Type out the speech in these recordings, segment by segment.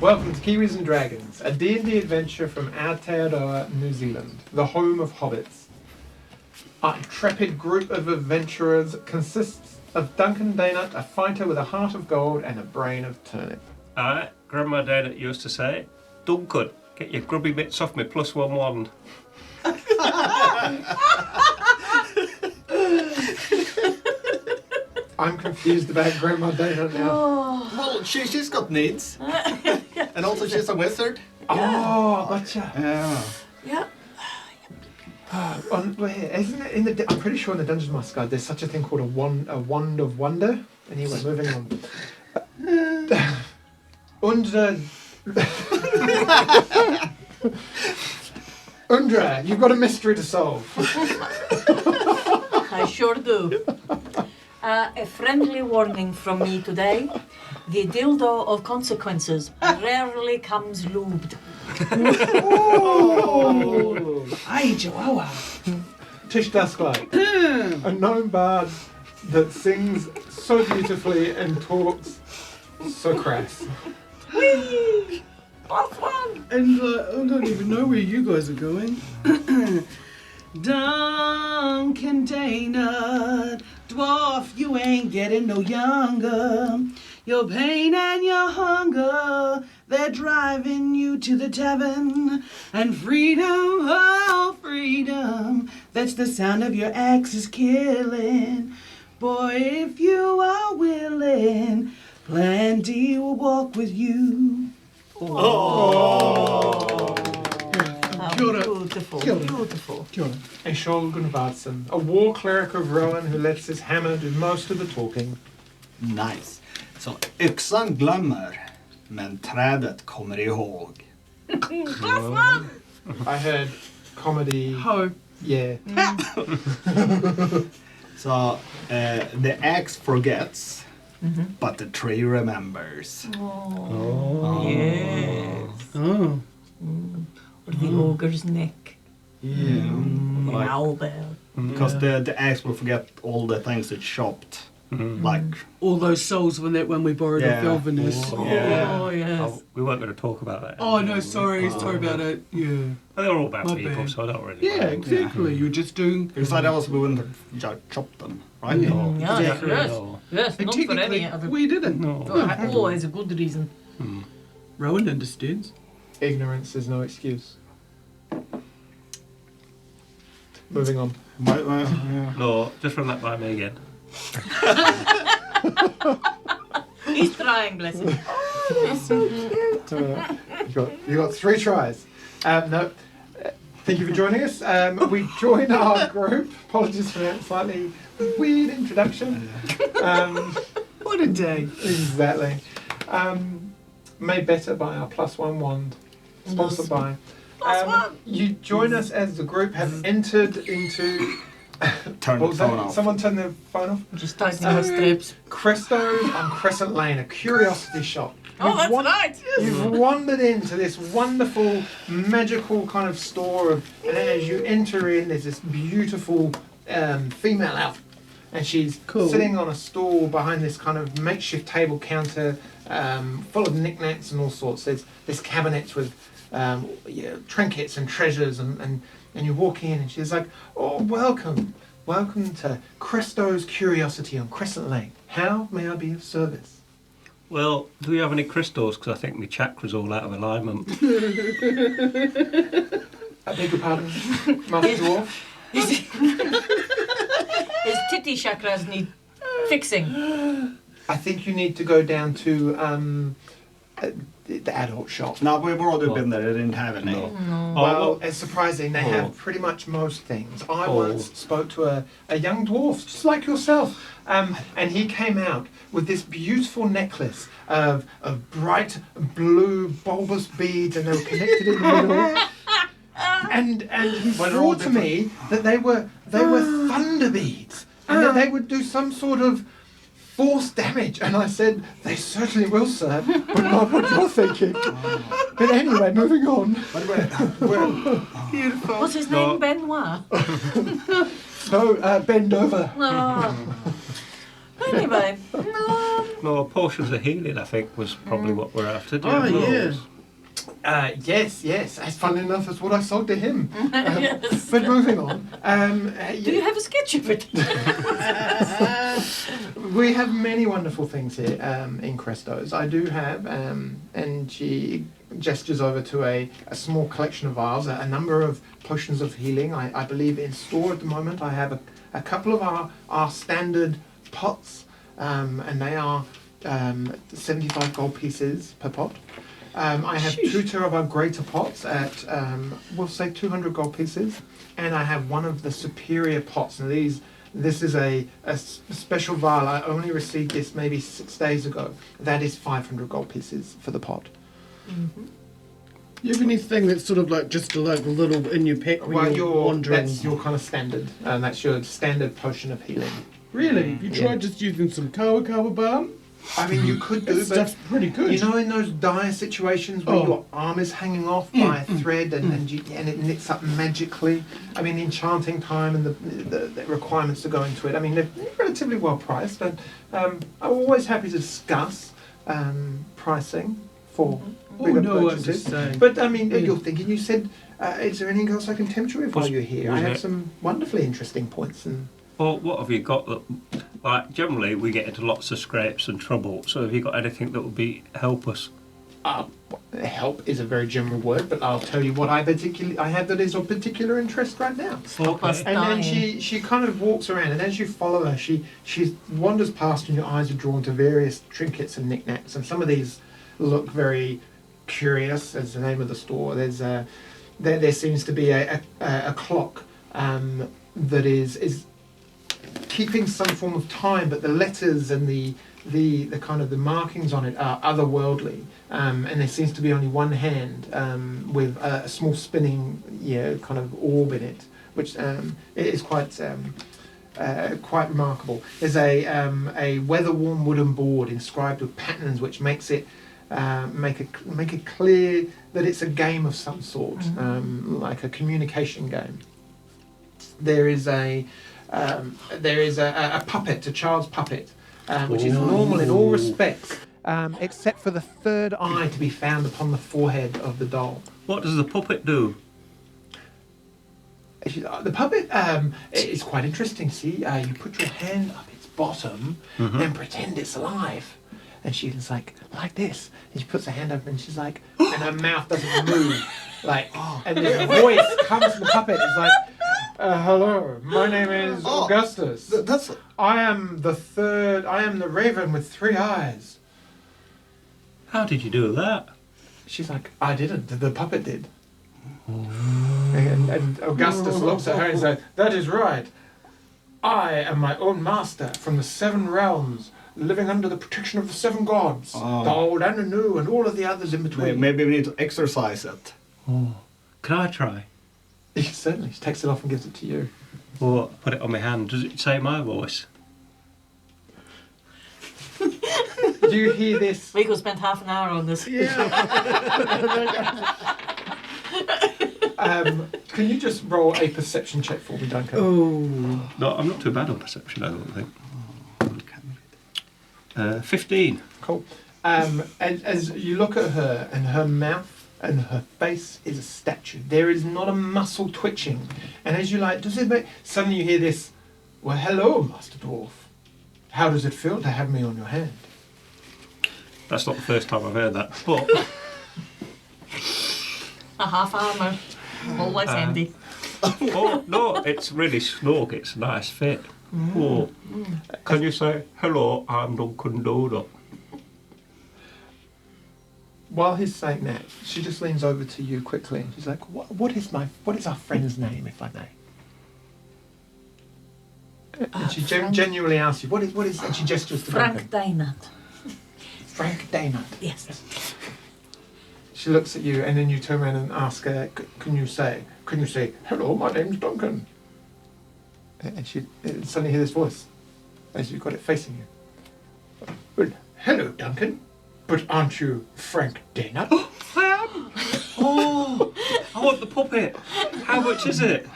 Welcome to Kiwis and Dragons, a D&D adventure from Aotearoa, New Zealand, the home of hobbits. Our intrepid group of adventurers consists of Dunkin, a fighter with a heart of gold and a brain of turnip. Grandma Dana used to say, Dunkin, get your grubby bits off me +1 wand. I'm confused about Grandma Dana now. Oh. Well, she's got needs. And also she's a wizard. Oh, gotcha. Yeah. Isn't it in the? I'm pretty sure in the Dungeon Master Guide there's such a thing called a wand of wonder. Anyway, moving on. Undra, you've got a mystery to solve. I sure do. A friendly warning from me today. The dildo of consequences rarely comes lubed. Oh. Ay, Chihuahua. Tish Dusklike, a gnome bard that sings so beautifully and talks so crass. Whee! +1! And I don't even know where you guys are going. Dunkin Dana, dwarf, you ain't getting no younger. Your pain and your hunger, they're driving you to the tavern. And freedom, oh freedom, that's the sound of your axes killing. Boy, if you are willing, plenty will walk with you. Oh. Beautiful, beautiful. A Shulgun Varson, a war cleric of Rowan who lets his hammer do most of the talking. Nice. Så yxan glömmer, men trädet kommer ihåg. +1! I heard comedy. Ho. Yeah. So the axe forgets, but the tree remembers. Oh. Yes. Oh. Or the ogre's neck. Yeah. Like, Owlbear. because the axe will forget all the things it chopped. Like, All those souls when we borrowed Yeah. off Elvinus. Oh, yeah. Oh, yes. Oh, we weren't going to talk about that. Oh no, sorry about it. Yeah. They're all about My people, bad. so I don't really Yeah, exactly. You're just doing. because otherwise we wouldn't have chopped them, right? Yeah. No. Yes, Exactly. yes. No. Yes, And not for any technically, other... we didn't. No. Always a good reason. Rowan understands. Ignorance is no excuse. Moving on. Yeah. No, just run that by me again. He's trying, bless him. You got 3 tries. No. Thank you for joining us. We join our group. Apologies for that slightly weird introduction. What a day. Exactly. Made better by our +1 wand. Sponsored by. +1! You join us as the group have entered into. Turn What the was phone that? off. Someone turn their phone off. Just tightening my strips. Cresto's on Crescent Lane, a curiosity shop. Oh, that's right! You've wandered into this wonderful, magical kind of store, and as you enter in, there's this beautiful female elf, and she's Cool. sitting on a stool behind this kind of makeshift table counter, full of knickknacks and all sorts. There's cabinets with trinkets and treasures, and you walk in, and she's like, "Oh, welcome to Cresto's Curiosity on Crescent Lane. How may I be of service?" Well, do we have any crystals? Because I think my chakra's all out of alignment. I beg your pardon, Master Dwarf. His titty chakras need fixing. I think you need to go down to the adult shop. No, we've already been there. They didn't have any. No. Well, it's surprising. They have pretty much most things. I once spoke to a young dwarf, just like yourself, and he came out with this beautiful necklace of bright blue bulbous beads, and they were connected in the middle. And he swore to me that they were thunder beads, and that they would do some sort of force damage. And I said, "They certainly will, sir, but not what you're thinking." But anyway, moving on. Beautiful. What's his name? Benoit? So, bend over. Oh. Anyway, No, potions of healing, I think, was probably what we're after. Do you Oh, have those? Yes. As funnily enough, that's what I sold to him. Yes. But moving on. Do you have a sketch of it? We have many wonderful things here in Crestos. I do have, and she gestures over to a small collection of vials, a number of potions of healing. I believe in store at the moment. I have a couple of our standard pots, and they are 75 gold pieces per pot. I have two of our greater pots at, we'll say 200 gold pieces, and I have one of the superior pots. Now this is a special vial. I only received this maybe 6 days ago. That is 500 gold pieces for the pot. Mm-hmm. You have anything that's sort of like just like a little in your pack when you're wandering? That's your kind of standard, and that's your standard potion of healing. Really? You tried just using some kawa balm? I mean, you could do, That but stuff's pretty good. you know, in those dire situations where your arm is hanging off by a thread and it knits up magically. I mean, the enchanting time and the requirements to go into it. I mean, they're relatively well priced, and I'm always happy to discuss pricing for bigger I'm purchases. just saying. But I mean, you're thinking. You said, is there anything else I can tempt you with while you're here? I wasn't have it- some wonderfully interesting points and. Well, what have you got that, like, generally we get into lots of scrapes and trouble, so have you got anything that would help us? Help is a very general word, but I'll tell you what I have that is of particular interest right now. Stop us And then dying. she kind of walks around, and as you follow her, she wanders past, and your eyes are drawn to various trinkets and knickknacks, and some of these look very curious. As the name of the store, there seems to be a clock that is keeping some form of time, but the letters and the kind of the markings on it are otherworldly, and there seems to be only one hand with a small spinning kind of orb in it, which it is quite remarkable. There's a weather-worn wooden board inscribed with patterns, which makes it make it clear that it's a game of some sort, like a communication game. There is a puppet, a child's puppet, which is normal in all respects, except for the third eye to be found upon the forehead of the doll. What does the puppet do? The puppet is quite interesting. See, you put your hand up its bottom and pretend it's alive. And she's like this. And she puts her hand up and she's like, and her mouth doesn't move. And this voice comes from the puppet. It's like, hello, my name is Augustus. I am the raven with 3 eyes. How did you do that? She's like, I didn't, the puppet did. And Augustus looks at her and says, that is right. I am my own master from the 7 realms, living under the protection of the 7 gods, the old and the new, and all of the others in between. Maybe we need to exercise it. Oh, can I try? Certainly, she takes it off and gives it to you. Or put it on my hand. Does it say my voice? Do you hear this? We could spend half an hour on this. Can you just roll a perception check for me, Duncan? Oh. No, I'm not too bad on perception, I don't think. 15. Cool. As you look at her, and her mouth and her face is a statue. There is not a muscle twitching. And as you does it make... Suddenly you hear this, well, hello, Master Dwarf. How does it feel to have me on your hand? That's not the first time I've heard that, but... A half armour. Always handy. Oh, no, it's really snug. It's a nice fit. Oh, can you say, hello, I'm Dunkin Dodo? While he's saying that, she just leans over to you quickly and she's like, what is our friend's name, if I may? And she genuinely asks you, what is, and she gestures to Frank Duncan. Dynat. Frank Daynut. Yes. She looks at you and then you turn around and ask her, can you say, hello, my name's Duncan? And she suddenly hear this voice as you've got it facing you. Well, hello, Duncan. But aren't you Frank Daynut? I am! Oh, I want the puppet. How much is it?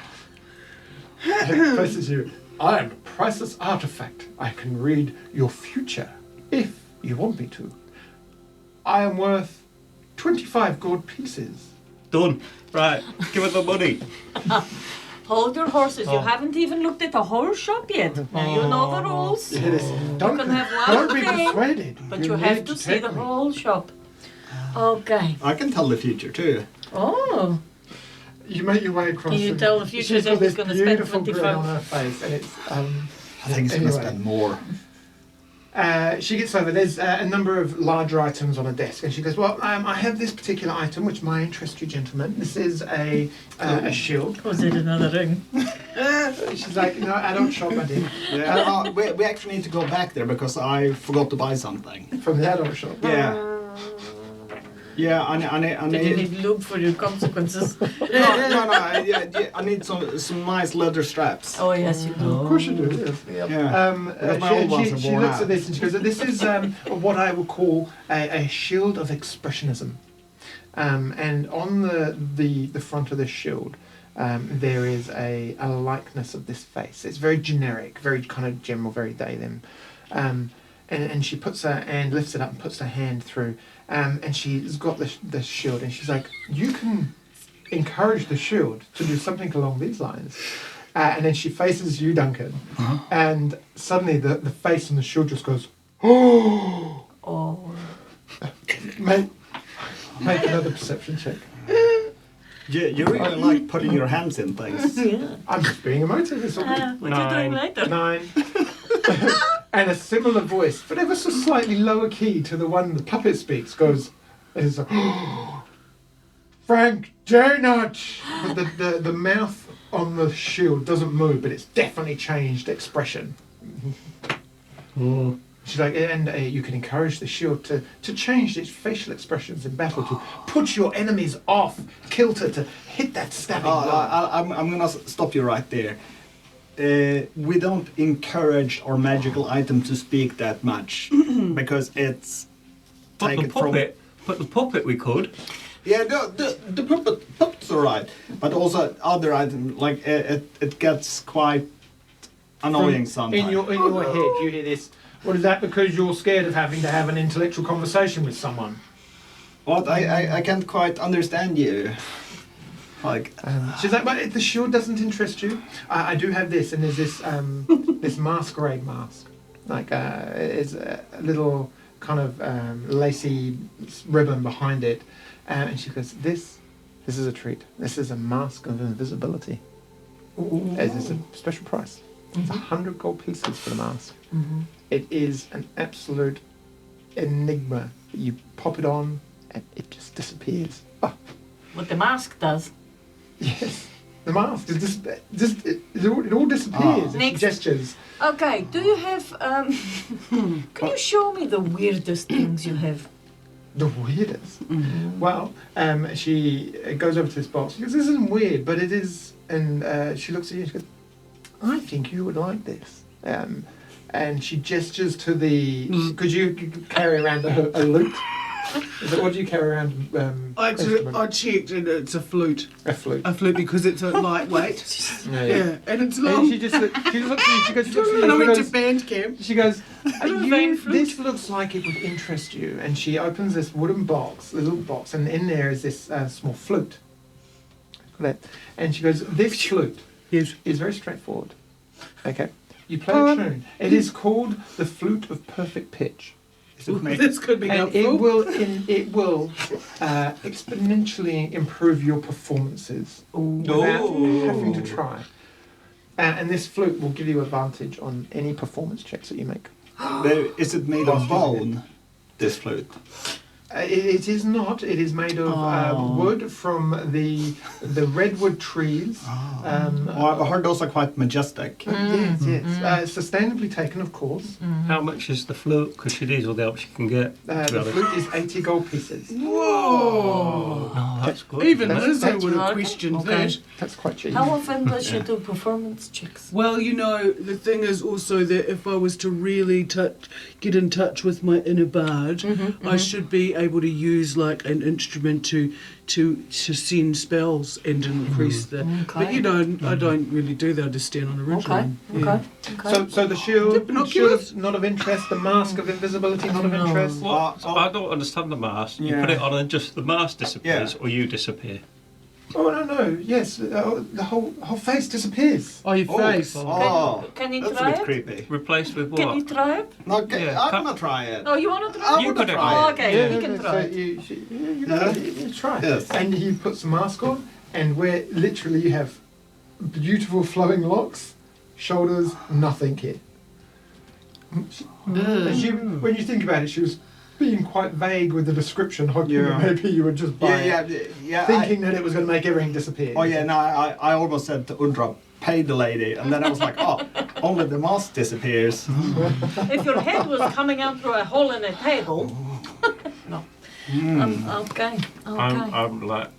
It faces you. I am a priceless artifact. I can read your future if you want me to. I am worth 25 gold pieces. Done. Right, give her the money. Hold your horses. You Oh. haven't even looked at the whole shop yet. Now you know the rules. Don't, can have one don't be thing, persuaded. But you have need to see take the me. whole shop. Okay. I can tell the future too. Oh. You make your way across. Can you and tell the future she's that got he's this gonna spend beautiful grin 25? on her face, and it's I think it's going to Anyway. spend more. She gets over. There's a number of larger items on a desk, and she goes, "Well, I have this particular item which might interest you, gentlemen. This is a shield." Was it another ring? She's like, "No, adult shop, I did Yeah, we actually need to go back there because I forgot to buy something. from the adult shop." Yeah. Yeah, I Did you need. need lube for your consequences? No, I need some nice leather straps. Oh, yes, you do. Of course you do. Yes. Yeah. Because my old ones are She worn looks out. at this and she goes, "This is what I would call a shield of expressionism." And on the front of this shield, there is a likeness of this face. It's very generic, very kind of general, very they them. And she puts her and lifts it up and puts her hand through, and she's got the shield, and she's like, "You can encourage the shield to do something along these lines." And then she faces you, Duncan, and suddenly the face on the shield just goes, "Oh!" Oh. Make another perception check. You really like putting your hands in things. Yeah. I'm just being emotive. It's all good. What are you doing later? 9. And a similar voice, but ever so slightly lower key to the one the puppet speaks, goes, is Frank Donut! But the mouth on the shield doesn't move, but it's definitely changed expression. Oh. She's like, and you can encourage the shield to change its facial expressions in battle, to put your enemies off kilter, to hit that stabbing blow. I'm gonna stop you right there. We don't encourage our magical item to speak that much because it's But the taken from. puppet. But the puppet we could. Yeah, the puppet's alright, but also other items like it gets quite annoying sometimes. In your head, you hear this. Well, is that because you're scared of having to have an intellectual conversation with someone? What I can't quite understand you. Like She's like, but the shield doesn't interest you. I do have this, and there's this this masquerade mask. Like it's a little kind of lacy ribbon behind it, and she goes, "This is a treat. This is a mask of invisibility. It's a special price. It's 100 gold pieces for the mask. It is an absolute enigma. You pop it on, and it just disappears. Oh, What the mask does. yes, the mask is it all disappears. Oh. It's Next. gestures. Okay, do you have... can you show me the weirdest things you have? The weirdest. Well, she goes over to this box. She goes, "This isn't weird, but it is." And she looks at you and she goes, "I think you would like this." And she gestures to the. Could you carry around a lute? What do you carry around? I instrument? checked and it's a flute. A flute. A flute because it's a lightweight. Yeah, and it's long. And she looks at you. She goes. And I went to She band camp. goes. vein flute. This looks like it would interest you. And she opens this wooden box, a little box, and in there is this small flute. And she goes, "This flute Yes. is very straightforward. Okay, you play a tune. It is called the Flute of Perfect Pitch." This could be And helpful. it will exponentially improve your performances without having to try. And this flute will give you advantage on any performance checks that you make. is it made of bone? This flute. It is not. It is made of wood from the redwood trees. I've heard those are quite majestic. Yes, yes. Sustainably taken, of course. How much is the flute? Because she needs all the help she can get. To be The honest. flute is 80 gold pieces. Whoa! Oh, that's good. Even That's- Lizzo that's would have right. questioned Okay. that. That's quite cheap. How often does she do performance checks? Well, you know, the thing is also that if I was to really get in touch with my inner bard, I should be able to use like an instrument to send spells and increase the. But you know, I don't really do that. I just stand on the ridge line. Yeah. So the shield, Binoculars? not of interest. The mask of invisibility, not of interest. What? I don't understand the mask. You put it on and just the mask disappears, or you disappear. Oh no! Yes, the whole face disappears. Oh, your face. Can you That's try a bit it? creepy. Replaced with what? Can you try it? No, Yeah, I'm gonna try it. Oh, you want to try it? You could try Oh, it. okay, we can try it. You try. Yes. And he puts the mask on, and where literally you have beautiful flowing locks, shoulders, nothing here. And when you think about it, she was being quite vague with the description, hoping that maybe you would just buy it, thinking that it was going to make everything disappear. Oh yeah, no, I almost said to Undra, pay the lady, and then I was like, oh, only the mask disappears. If your head was coming out through a hole in a table. No. Okay. I'm like,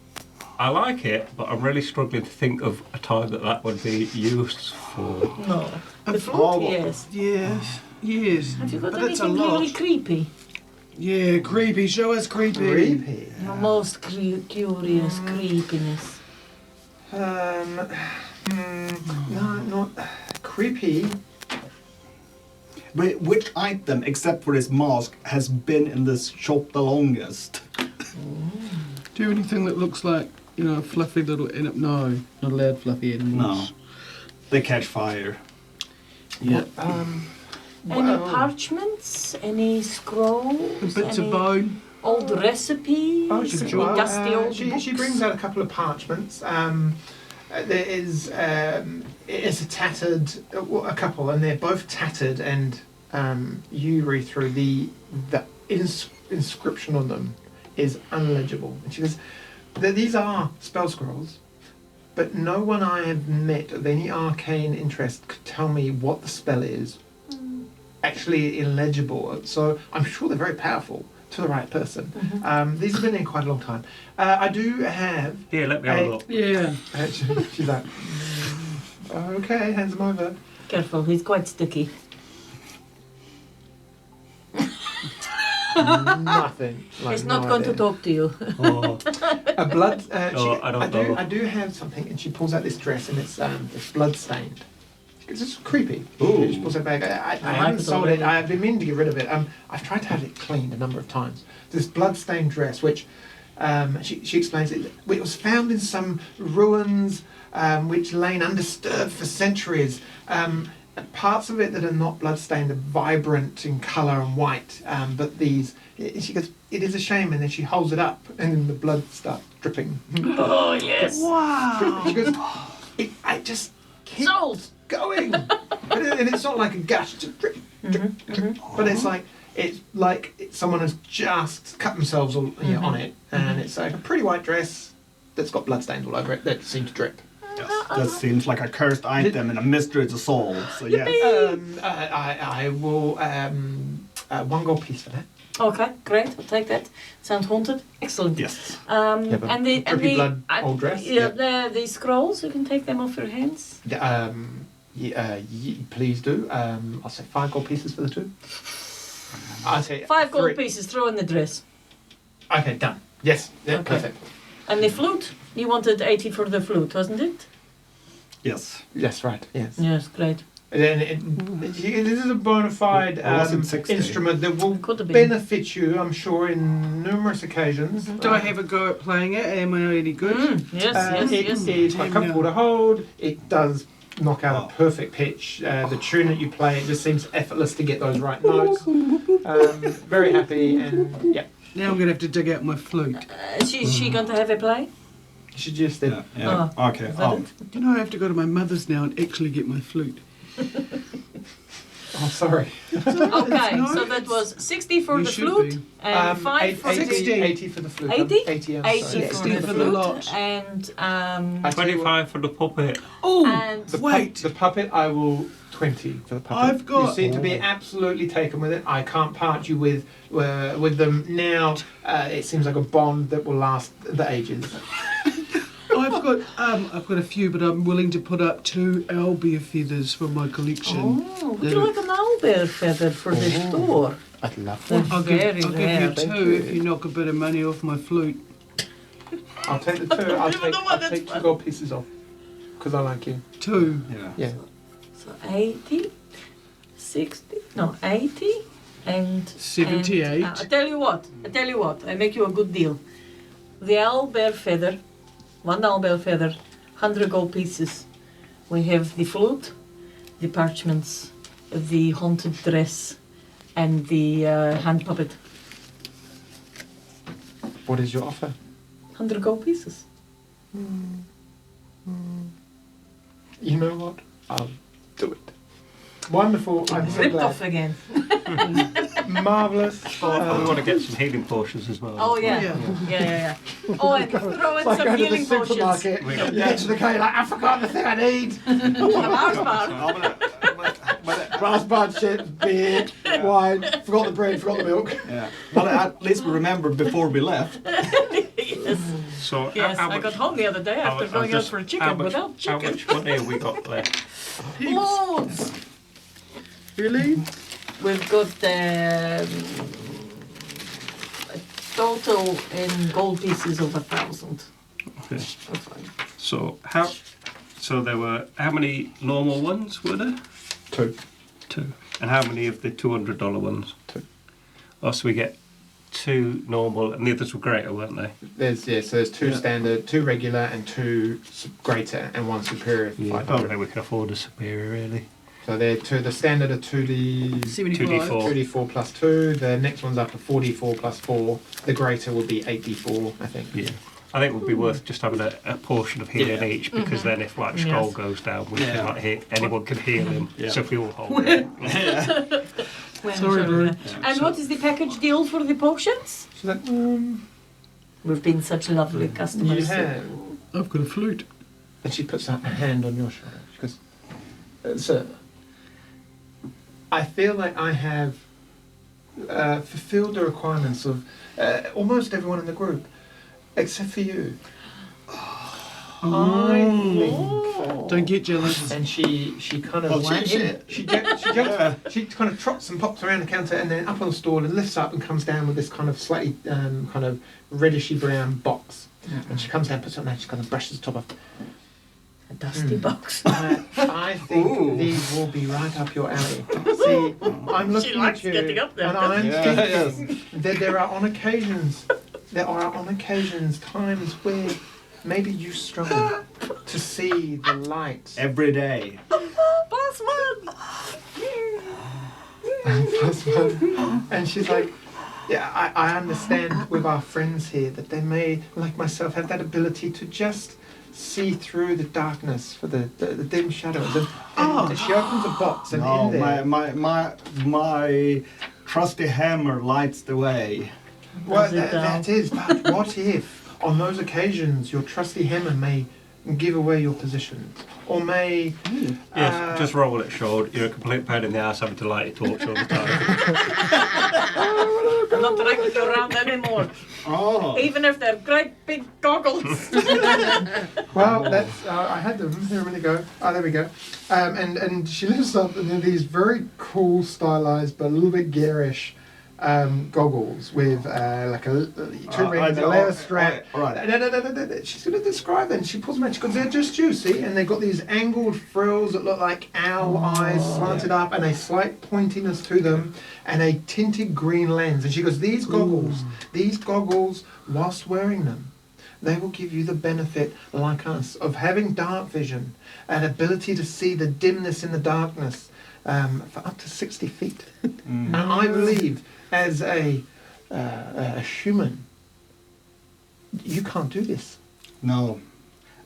I like it, but I'm really struggling to think of a time that would be useful. No. The flute, yes. Yes. Have you got But that's a anything lot. really creepy? Yeah, creepy. Show us creepy. Creepy. Your most curious creepiness. No, not creepy. But which item, except for his mask, has been in this shop the longest? Do you have anything that looks like, you know, a fluffy little... No, not allowed fluffy animals. No. They catch fire. Yeah. Any parchments? Any scrolls? Bits any of bone. old recipes? Oh, she, any dusty old books? she brings out a couple of parchments. There is it's a tattered a couple, and they're both tattered, and you read through the inscription on them is unlegible. And she goes, these are spell scrolls, but no one I have met of any arcane interest could tell me what the spell is. Actually illegible, so I'm sure they're very powerful to the right person. These have been in quite a long time. I do have... Here, let me have a look. Yeah. She's like, okay, hands them over. Careful, he's quite sticky. Nothing. He's not going to talk to you. Oh, A blood... I do have something, and she pulls out this dress, and it's blood stained. It's just creepy. Ooh. She pulls it back. I like haven't it sold already. it. I've been meaning to get rid of it. I've tried to have it cleaned a number of times. This blood-stained dress, which she explains it was found in some ruins which lain undisturbed for centuries. Parts of it that are not blood-stained are vibrant in colour and white, but these... She goes, it is a shame, and then she holds it up, and then the blood starts dripping. Oh, yes. Wow. She goes, I just keep Sold. going, and it's not like a gush, it's just drip, drip, but it's like someone has just cut themselves all, on it, and it's like a pretty white dress that's got blood stains all over it that seem to drip. Yes, that seems like a cursed item and a mystery to solve. So yes. I will 1 gold piece for that. Okay, great. I'll take that. Sounds haunted. Excellent. Yes. Yeah, but and the drippy blood old dress. the scrolls. You can take them off your hands. Please do. I'll say 5 gold pieces for the 2. I'll say 5 gold 3. pieces. Throw in the dress. Okay, done. Yes, yeah, Okay. perfect. And the flute. You wanted 80 for the flute, wasn't it? Yes. Yes, right. Yes. Yes, great. And then this is a bona fide Or was it 60? instrument that will Could have been. benefit you, I'm sure, in numerous occasions. Do I have a go at playing it? Am I any good? Yes, yes. It's quite comfortable to hold. It does knock out a perfect pitch. The tune that you play, it just seems effortless to get those right notes. Very happy, and yeah. Now I'm going to have to dig out my flute. She going to have a play? She just did. Yeah. Okay. Is that it? You know, I have to go to my mother's now and actually get my flute. Oh, sorry. Okay, so that was 60 for You the should flute be. and 5 for 60. 80 for the flute. 80? 80, I'm 80 sorry. for 60 the for the flute lot. and I tell you what, 25 for the puppet. Oh, and the puppet, I will 20 for the puppet. I've got- You seem to be absolutely taken with it. I can't part you with them now. It seems like a bond that will last the ages. I've got a few, but I'm willing to put up 2 owlbear feathers for my collection. would you like an owlbear feather for the store? I'd love They're one. I'll very give rare. you Thank 2 you. if you knock a bit of money off my flute. I'll take the 2. I'll Even though I'll that's take 2 fun. gold pieces off. Because I like you. 2. Yeah. Yeah. So 80, 60, no, 80 and 78. I tell you what, I make you a good deal. The owlbear feather, 1 owlbear feather, 100 gold pieces. We have the flute, the parchments, the haunted dress, and the hand puppet. What is your offer? 100 gold pieces. You know what? I'll do it. Wonderful. I'm so Ripped glad. off again. Marvellous. We want to get some healing potions as well. Oh yeah, Yeah. yeah. Oh, and throw in Like some going to the healing potions. supermarket. You get to the counter, like, I forgot the thing I need. A Mars bar. Well, Brass budget, beer, wine. Forgot the bread, forgot the milk. yeah. But at least we remembered before we left. Yes, So yes. how I much, got home the other day after how- going out just- for a how chicken much- without How chicken. much money have we got left? Loads. Really? We've got a total in gold pieces of 1,000. Okay. That's fine. So there were how many normal ones were there? 2. 2. And how many of the $200 ones? 2. Oh, so we get 2 normal, and the others were greater, weren't they? So there's 2 Yeah. standard, 2 regular, and 2 greater, and 1 superior. I don't 500. think we can afford a superior, really. So they're 2. The standard are 2D. 75. 2d4. 2d4 plus 2. The next one's up to 4d4 plus 4. The greater would be 8d4, I think. Yeah. I think it would be worth just having a portion of healing Yeah. each, because then if like Skull goes down, we Yeah. can like heal, anyone can heal him. Yeah. So if we all hold it. When Sorry, shall Bruce. we- And what is the package deal for the potions? She's like, We've been such lovely you customers. have. I've got a flute. And she puts a hand on your shoulder. She goes, Sir, I feel like I have fulfilled the requirements of almost everyone in the group, except for you. I think. Don't get jealous. And she kind of Oh, shit. she kind of trots and pops around the counter and then up on the stool and lifts up and comes down with this kind of slightly kind of reddishy brown box. And she comes down, puts it on there, she kind of brushes the top off. A dusty box. I think Ooh. these will be right up your alley. See, I'm looking likes at you, getting up there, and I'm Yeah, thinking that there are on occasions times where maybe you struggle to see the light. Every day. Plus one. Plus one. And she's like, yeah, I understand with our friends here that they may, like myself, have that ability to just see through the darkness for the dim shadows. And she opens a box and No, in there... my trusty hammer lights the way. Well, Does it, that is, but what if on those occasions your trusty hammer may give away your position? Or may... Yes, just roll it short. You're a complete pain in the ass having to light your torch all the time. I'm not dragging you around anymore. Oh. Even if they're great big goggles. Well, that's... I had them. There we go. Oh, there we go. And she lifts up and there are these very cool, stylized, but a little bit garish goggles with like a 2 rings, a leather strap. Right. No. She's going to describe them. She pulls them out. She goes, they're just juicy, and they've got these angled frills that look like owl eyes slanted up, and a slight pointiness to them, and a tinted green lens. And she goes, these goggles, whilst wearing them, they will give you the benefit, like us, of having dark vision, an ability to see the dimness in the darkness for up to 60 feet. And I believe, as a human, you can't do this. No.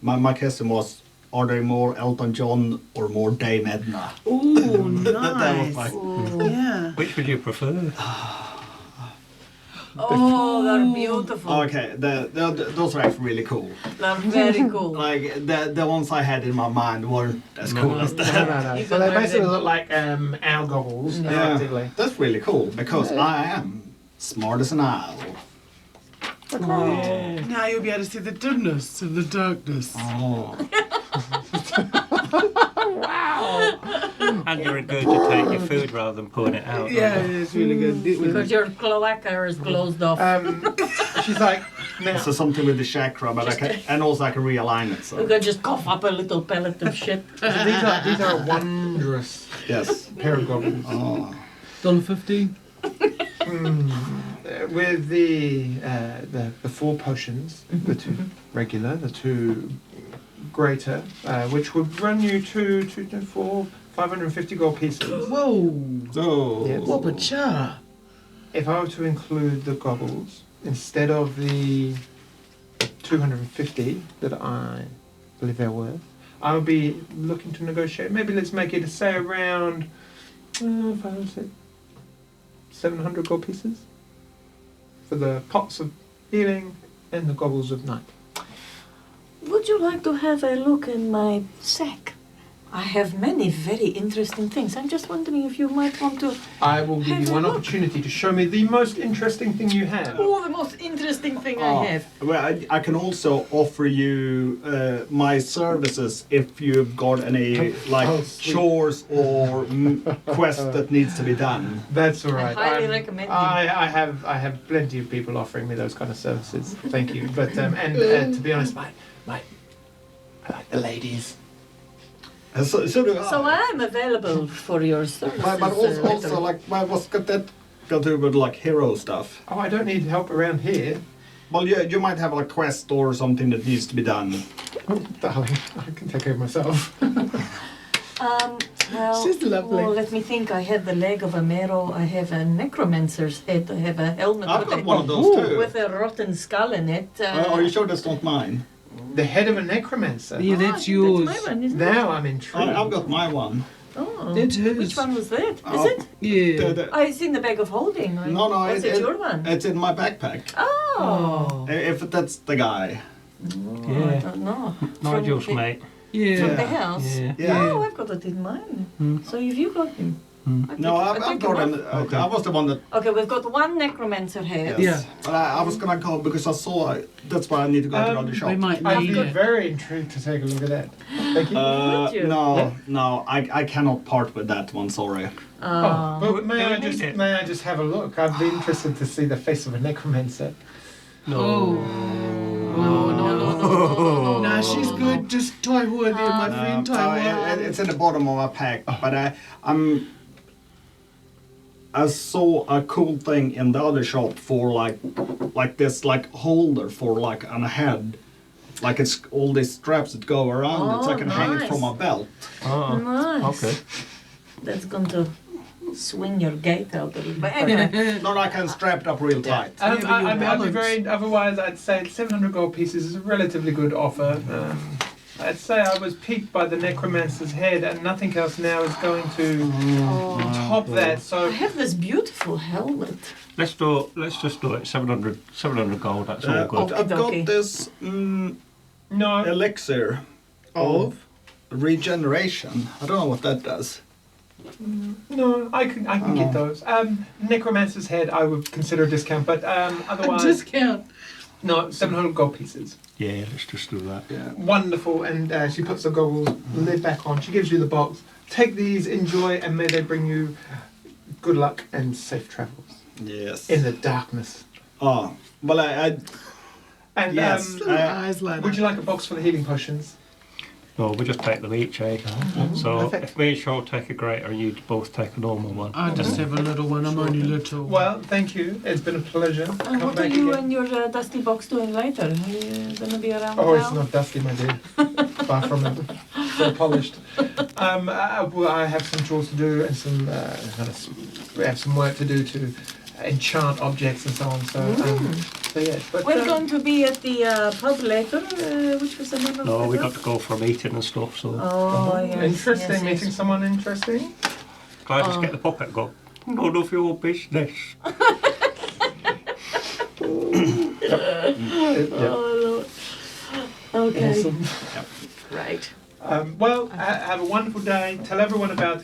My question was, are there more Elton John or more Dame Edna? Ooh, That was nice. my... Yeah. Which would you prefer? Oh, they're beautiful. Okay, those are actually really cool. They're very cool. Like, the ones I had in my mind weren't as cool as that. No. You So got they rid of basically them. look like owl goggles, Yeah, effectively. that's really cool, because I am smart as an owl. Now you'll be able to see the dimness of the darkness. Oh. And you regurgitate your food rather than pulling it out. Yeah, it's really good. Because your cloaca is closed off. She's like, now, So something with the chakra, but and also I can realign it. You So can just cough up a little pellet of shit. these are a wondrous yes. pair of goggles. Oh. $1.50. With the 4 potions, the 2 regular, the 2 greater, which would run you to 550 gold pieces. Whoa. So Yes. Whoop-a-cha. If I were to include the goggles instead of the 250 that I believe they're worth, I would be looking to negotiate. Maybe let's make it say around 700 gold pieces for the pots of healing and the goggles of night. Would you like to have a look in my sack? I have many very interesting things. I'm just wondering if you might want to... I will give Have you a one look. opportunity to show me the most interesting thing you have. Oh, the most interesting thing Oh, I have. well, I can also offer you my services if you've got any like Oh, sweet. chores or quests that needs to be done. That's all right. I highly recommend it. I have plenty of people offering me those kind of services. Thank you. But and to be honest, I like the ladies. So do I. So I'm available for your services. But also like, what's got that got to do with like hero stuff? Oh, I don't need help around here. Well, you might have a quest or something that needs to be done. Oh, darling, I can take care of myself. Well, She's lovely. let me think. I have the leg of a marrow. I have a necromancer's head. I have a helmet I've with, got one of those too. with a rotten skull in it. Are you sure that's not mine? The head of a necromancer. Yeah, that's yours. That's my one, isn't it? Now I'm intrigued. I've got my one. Oh, That's hers. which one was that? Is Oh. it? Yeah. Oh, it's in the bag of holding. Right? No, Was it your one? It's in my backpack. Oh. If that's the guy. I Yeah. don't know. Nigel's From the- mate. From Yeah. the house? Yeah. Yeah. Oh, I've got it in mine. So have you got him? I No, take- I I've take got him him. off. I was the one that. Okay, we've got one necromancer head. Yes. But I was gonna call because I saw. That's why I need to go to the other shop. We might I'd need be it. very intrigued to take a look at that. Thank you. Would you? No, I cannot part with that one. Sorry. Oh, but may Don't I need it. just have a look? I'd be interested to see the face of a necromancer. Oh. No. Nah, she's good. Just tie wood, my friend. Tie wood. It's in the bottom of my pack. But I saw a cool thing in the other shop for like this like holder for like on a head. Like it's all these straps that go around it, so I can hang it nice. from a belt. Oh, Nice. okay. That's going to swing your gate out a little bit. Anyway, No, I can strap it up real tight. Yeah, but I'd be balance. very. Otherwise, I'd say 700 gold pieces is a relatively good offer. I'd say I was piqued by the necromancer's head, and nothing else now is going to top that. I So have this beautiful helmet. Let's just do it. 700 gold. That's all good. I've Okey-dokey. got this no, elixir of regeneration. I don't know what that does. no, I can get those. Necromancer's head, I would consider a discount, but otherwise, Discount. no, 700 gold pieces. Yeah, let's just do that. Yeah. Wonderful, and she puts the goggles lid back on. She gives you the box. Take these, enjoy, and may they bring you good luck and safe travels Yes. in the darkness. Oh, well, I And Yes. Little eyes light would up. you like a box for the healing potions? No, we just take them each, eh? So Perfect. if me and Shaw take a greater and you both take a normal one. I just have a little one. I'm only little. Well, thank you. It's been a pleasure. And Come what are back you again. and your dusty box doing later? Are you going to be around Oh, now? it's not dusty, my dear. Far from it. So polished. Well, I have some chores to do and some. We have some work to do to enchant objects and so on. So yeah. But, We're going to be at the pub later. Which was the name of No, the we pub? got to go for a meeting and stuff. So Oh, yes. interesting. yes, Meeting yes. someone interesting. can I just get the puppet and go? None of your business. Oh, Lord. Okay. Awesome. Right. Well, have a wonderful day. Tell everyone about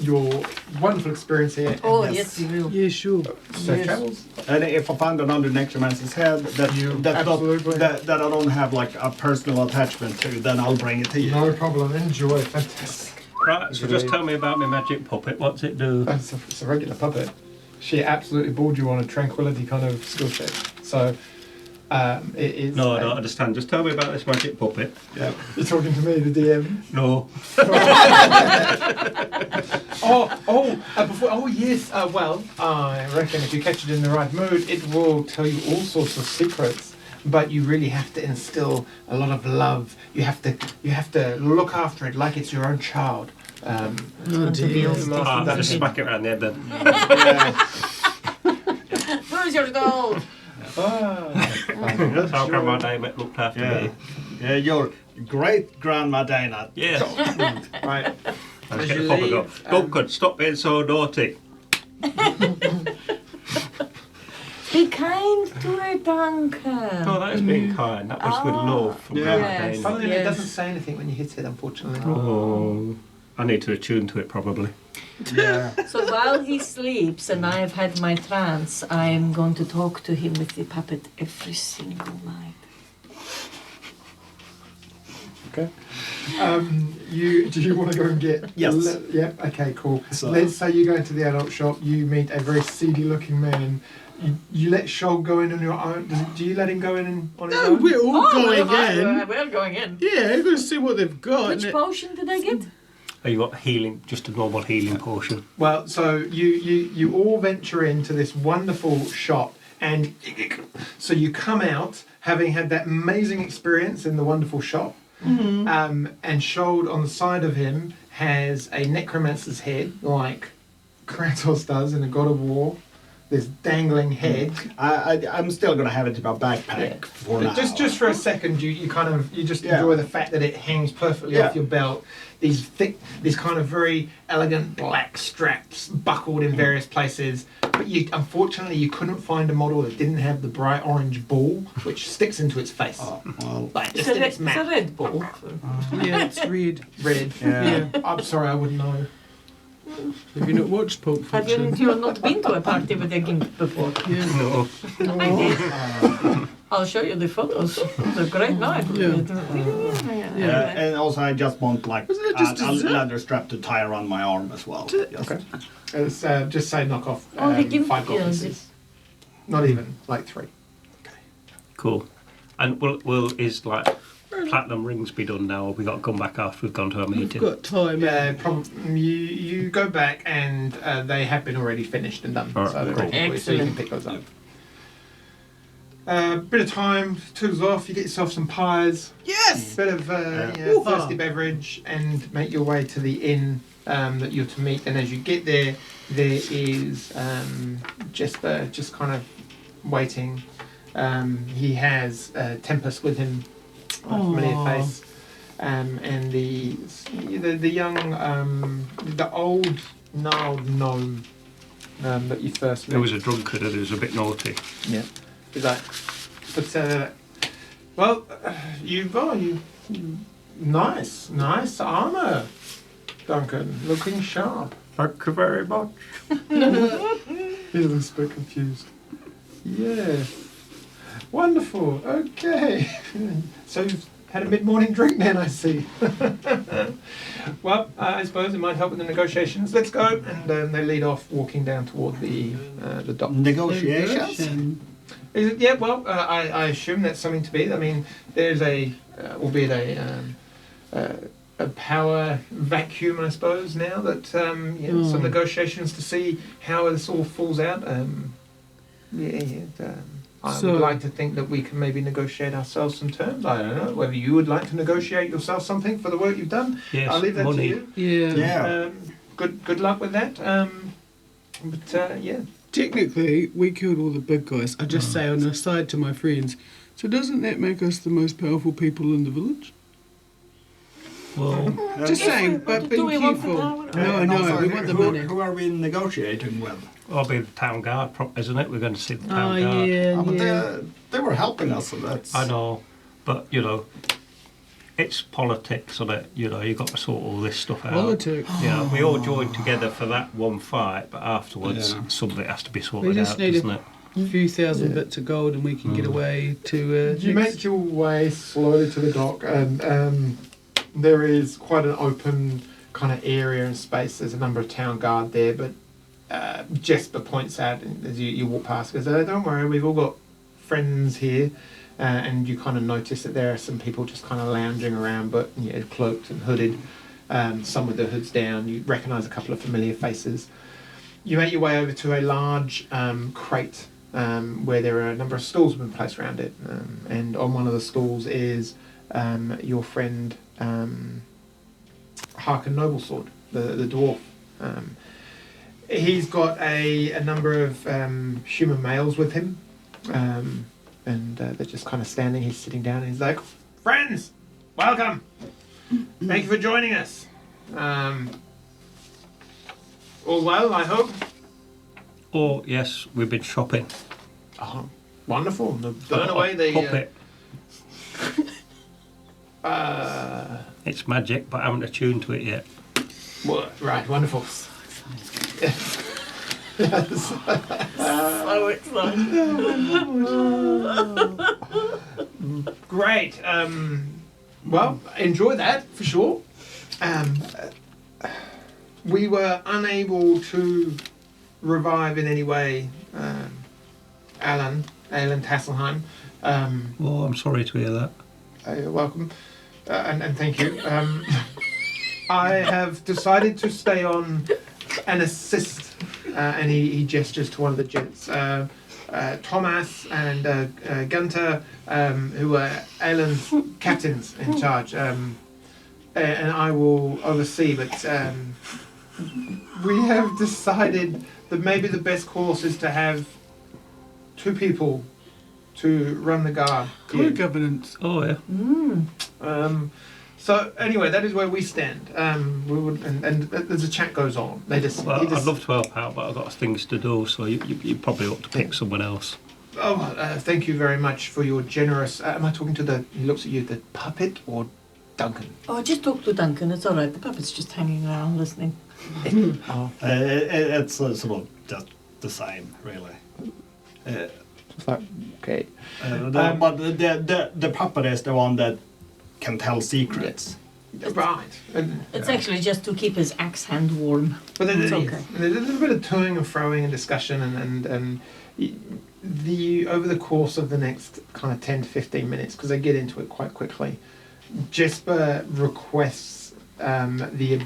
your wonderful experience here. and Oh, yes, we will. Yeah, sure. Safe Yes. travels. and if I find another necromancer's head that absolutely. that I don't have like a personal attachment to, then I'll bring it to you. No problem. Enjoy. Fantastic. Right, so just tell me about my magic puppet. What's it do? It's a regular puppet. She absolutely bored you on a tranquility kind of skill check. So it is. No, I don't understand. Just tell me about this magic puppet. Yeah. You're talking to me, the DM. No. Yes. Well, I reckon if you catch it in the right mood, it will tell you all sorts of secrets. But you really have to instill a lot of love. You have to look after it like it's your own child. Just smack it around the head then. Where's your gold? That's how Grandma Dana looked after me. Yeah, your great Grandma Dana. Yes. Right. Let's get the puppet go. Duncan, stop being so naughty. Be kind to her, Duncan. Oh, that is being kind. That was with love from Grandma yes. Dana. Funnily, it doesn't say anything when you hit it, unfortunately. Oh, I need to attune to it probably. Yeah. So while he sleeps and I have had my trance, I am going to talk to him with the puppet every single night. Okay. Do you want to go and get? Yes. Yep. Okay. Cool. So- Let's say you go into the adult shop. You meet a very seedy-looking man. You let Shoal go in on your own. Do you let him go in on his No, own? we're all going in. We're going in. Yeah, we're going to see what they've got. Which potion did I get? Oh, you got healing, just a normal healing potion. Well, so you all venture into this wonderful shop, and so you come out having had that amazing experience in the wonderful shop. And Shoal on the side of him has a necromancer's head, like Kratos does in a God of War. This dangling head. I'm still gonna have it in my backpack for now. Just for a second, you just Yeah. enjoy the fact that it hangs perfectly off your belt. These kind of very elegant black straps buckled in various places. But unfortunately you couldn't find a model that didn't have the bright orange ball which sticks into its face. Oh, well, Like It's just in its a mouth. red ball. Yeah, it's red. Red. yeah. I'm sorry, I wouldn't know. Have you not watched Pulp Fiction? You have not been to a party with a gimp before? Yeah. No. I did. I'll show you the photos. It was a great night. Yeah. And also I just want like Wasn't it just a a zip? leather strap to tie around my arm as well. Just- Okay. It's, just say knock off Oh, the gimp, 5 gold yeah, pieces. Not even, like 3. Cool. And will is like platinum rings be done now, or we got to come back after we've gone to our We've meeting? got time. You go back and they have been already finished and done, Alright, so they're cool. ready for you, so you can pick those up. Bit of time, tools off, you get yourself some pies, Yes! bit of thirsty beverage, and make your way to the inn that you're to meet. And as you get there, there is Jesper just kind of waiting. He has Tempest with him, a familiar Aw. face, and the young, the old gnarled gnome that you first met. There was a drunkard who was a bit naughty. Yeah. He's like, but you nice armour, Duncan, looking sharp. Thank you very much. He looks a bit confused. Yeah. Wonderful. Okay. So you've had a mid-morning drink then, I see. Well, I suppose it might help with the negotiations. Let's go. And they lead off, walking down toward the dock. Negotiations? Is it? Yeah. Well, I assume that's something to be. I mean, there's albeit a power vacuum, I suppose, now that some negotiations to see how this all falls out. I So- would like to think that we can maybe negotiate ourselves some terms. I don't know whether you would like to negotiate yourself something for the work you've done. Yes, I'll leave that money. to you. Yeah. Yeah. Good luck with that. Yeah. Technically, we killed all the big guys. I just say on the side to my friends. So doesn't that make us the most powerful people in the village? Well, Just saying, but do being we want the careful. power? No, I And know, also, we want the who, money. Who are we negotiating with? I'll be the town guard, isn't it? We're going to see the town Oh, guard. yeah, But yeah. they were helping us, so that's... I know, but it's politics, isn't it? You've got to sort all this stuff out. Politics. Yeah, we all joined together for that one fight, but afterwards Yeah. something has to be We sorted just out, need doesn't it? a few thousand bits of gold and we can get away to... You make your way slowly to the dock, and there is quite an open kind of area and space. There's a number of town guard there, but Jesper points out as you walk past, goes, don't worry, we've all got friends here. And you kind of notice that there are some people just kind of lounging around, but cloaked and hooded, some with their hoods down. You recognise a couple of familiar faces. You make your way over to a large crate where there are a number of stools have been placed around it. And on one of the stools is your friend Harkin Noblesword, the dwarf. He's got a number of human males with him. And they're just kind of standing. He's sitting down and he's like, friends, welcome. Thank you for joining us. All well, I hope? Oh, yes, we've been shopping. Oh, wonderful. Burn away the... Puppet. It's magic, but I haven't attuned to it yet. Well, right, wonderful. So excited. Great. Well, enjoy that for sure. We were unable to revive in any way Alan Tasselheim. Oh, I'm sorry to hear that. You're welcome. And thank you. I have decided to stay on and assist. And he gestures to one of the gents. Thomas and Gunter, who are Alan's captains in charge. And I will oversee, but we have decided that maybe the best course is to have 2 people to run the guard. Good governance. Oh, yeah. So anyway, that is where we stand. We would, and as the chat goes on, I'd love to help out, but I've got things to do, so you probably ought to pick someone else. Oh, thank you very much for your generous... am I talking to he looks at you, the puppet or Duncan? Oh, just talk to Duncan. It's all right. The puppet's just hanging around listening. It's sort of just the same, really. It's like, okay. But the puppet is the one that can tell secrets. Right. And, It's actually just to keep his axe hand warm. but then It's okay. there's a little bit of toing and froing and discussion and over the course of the next kind of 10 to 15 minutes, because they get into it quite quickly, Jesper requests the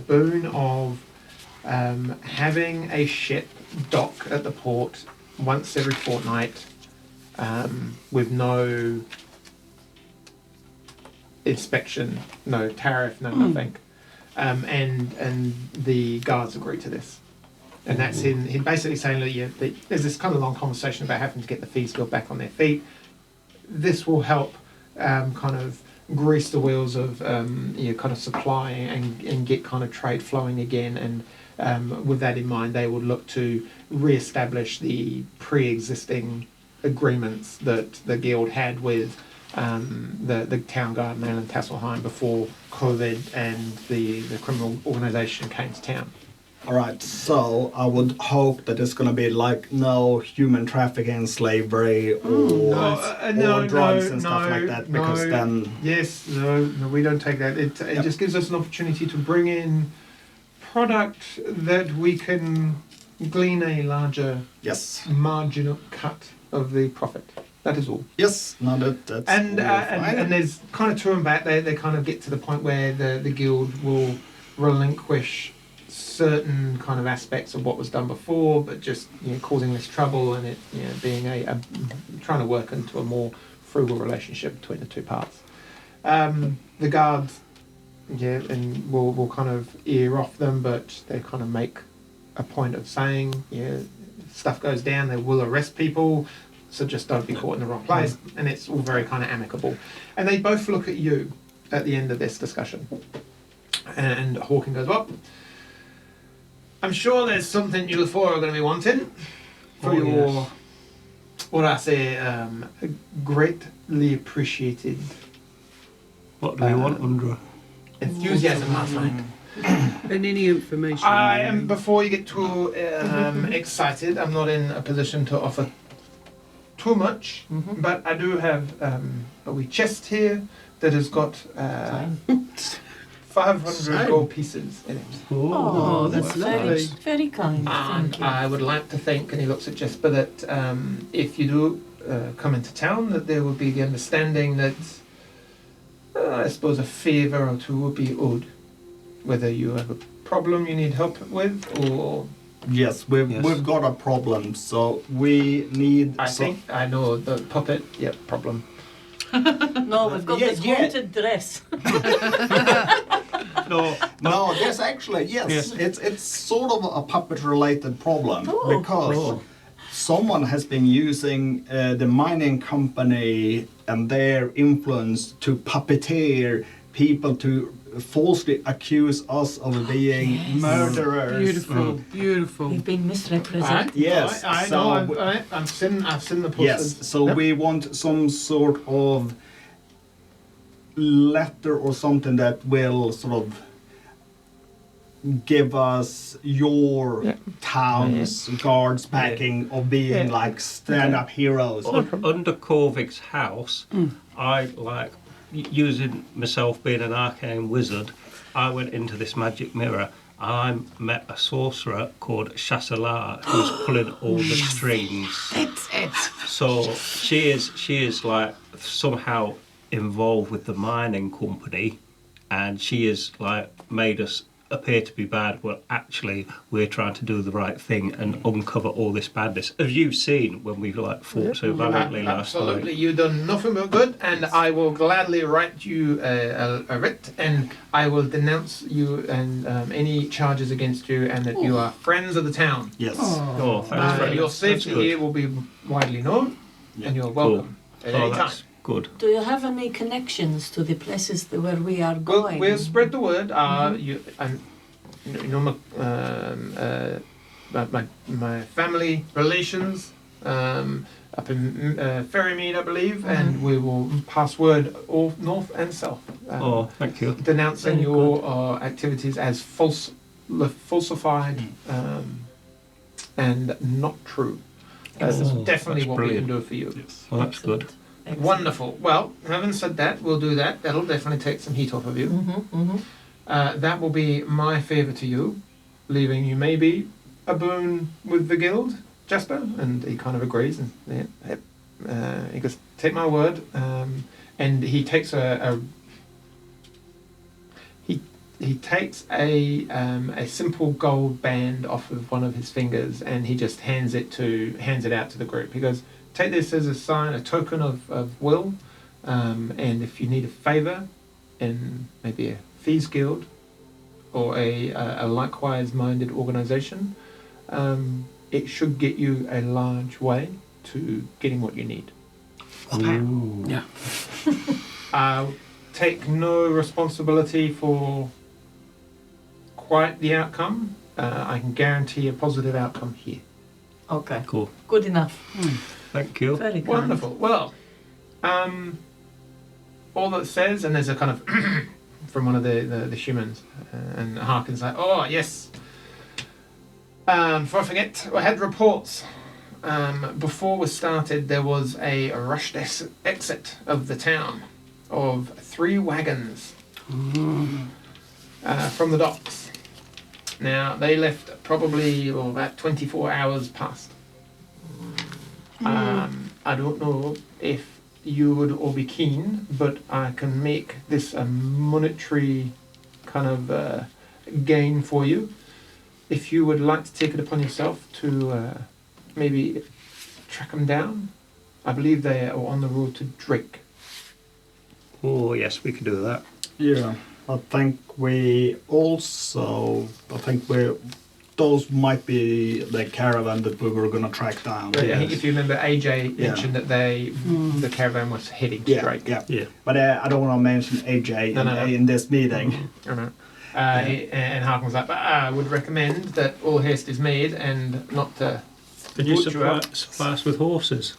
boon of having a ship dock at the port once every fortnight with no inspection, no tariff, no nothing. And the guards agree to this. And that's in basically saying that there's this kind of long conversation about having to get the Thieves Guild back on their feet. This will help kind of grease the wheels of kind of supply and get kind of trade flowing again. And with that in mind, they would look to re-establish the pre-existing agreements that the guild had with the town guard in Alan Tasselheim before COVID and the criminal organisation came to town. All right, so I would hope that it's going to be like no human trafficking, slavery, or drugs and stuff like that, because then... Yes, no, we don't take that. It just gives us an opportunity to bring in product that we can glean a larger marginal cut of the profit. That is all. Yes, no, that's and there's kind of to and back. They kind of get to the point where the guild will relinquish certain kind of aspects of what was done before, but just causing less trouble and it being trying to work into a more frugal relationship between the two parts. The guards, and we'll kind of ear off them, but they kind of make a point of saying, if stuff goes down, they will arrest people. So just don't be caught in the wrong place. And it's all very kind of amicable. And they both look at you at the end of this discussion. And Hawking goes, well, I'm sure there's something you four are going to be wanting for your, what I say, greatly appreciated. What do we want, Undra? Enthusiasm last night. And any information. I am, before you get too excited, I'm not in a position to offer too much, but I do have a wee chest here that has got 500 gold pieces in it. Oh, that's very, lovely. very kind. And Thank you. I would like to think, and he looks at Jesper, that if you do come into town, that there will be the understanding that I suppose a favour or two will be owed. Whether you have a problem you need help with, or Yes, we've got a problem, so we need. I think I know the puppet. Yep, problem. No, we've got this yeah. haunted dress. No, No, there's actually yes. It's sort of a puppet related problem Oh. because someone has been using the mining company and their influence to puppeteer people to falsely accuse us of being murderers. Beautiful, beautiful. We've been misrepresented. Yes, I so know. I've seen the posters. yes, so Yep. we want some sort of letter or something that will sort of give us your Yeah. town's guards backing of being Yeah. like stand-up heroes. Under Corvig's house, I like using myself being an arcane wizard. I went into this magic mirror. I met a sorcerer called Chasselar who's pulling all the strings. It's it. So she is like somehow involved with the mining company, and she is like made us appear to be bad. Well, actually, we're trying to do the right thing and uncover all this badness. As you've seen when we like fought so valiantly last Absolutely, time. you've done nothing but good, and I will gladly write you a writ, and I will denounce you and any charges against you, and that you are friends of the town. Yes. Oh, thanks very Your much. safety That's good. here will be widely known, and you're welcome at Oh, any time. that's good. Do you have any connections to the places where we are We'll, going? we'll spread the word. You know my family relations up in Ferrymead, I believe, and we will pass word all north and south, Oh, thank you. denouncing Very your activities as falsified and not true. That's Oh, definitely that's what we brilliant. can do for you. Well, that's good. Excellent. Wonderful. Well, having said that, we'll do that. That'll definitely take some heat off of you. That will be my favour to you, leaving you maybe a boon with the guild, Jasper. And he kind of agrees, and he goes, "Take my word." And he takes he takes a simple gold band off of one of his fingers, and he just hands it out to the group. He goes, "Take this as a sign, a token of will, and if you need a favour in maybe a thieves guild or a likewise minded organisation, it should get you a large way to getting what you need. Ooh. Yeah. I'll take no responsibility for quite the outcome. I can guarantee a positive outcome here." Okay, Cool. good enough. Thank you. Very kind. Wonderful. Well, all that says, and there's a kind of from one of the humans, and Harkin's like, "Oh yes. Before I forget, I had reports. Before we started, there was a rushed exit of the town of 3 wagons from the docks. Now they left probably about 24 hours past. I don't know if you would all be keen, but I can make this a monetary kind of gain for you. If you would like to take it upon yourself to maybe track them down, I believe they are on the road to Drake." Oh, yes, we can do that. Yeah, I think those might be the caravan that we were gonna track down. Right, Yes. if you remember, AJ Yeah. mentioned that the caravan was heading to Yeah, Drake. yeah. Yeah. But I don't want to mention AJ No. in this meeting. I know. And Harkin was like, "But I would recommend that all haste is made and not to Did you butcher up." supply us with horses?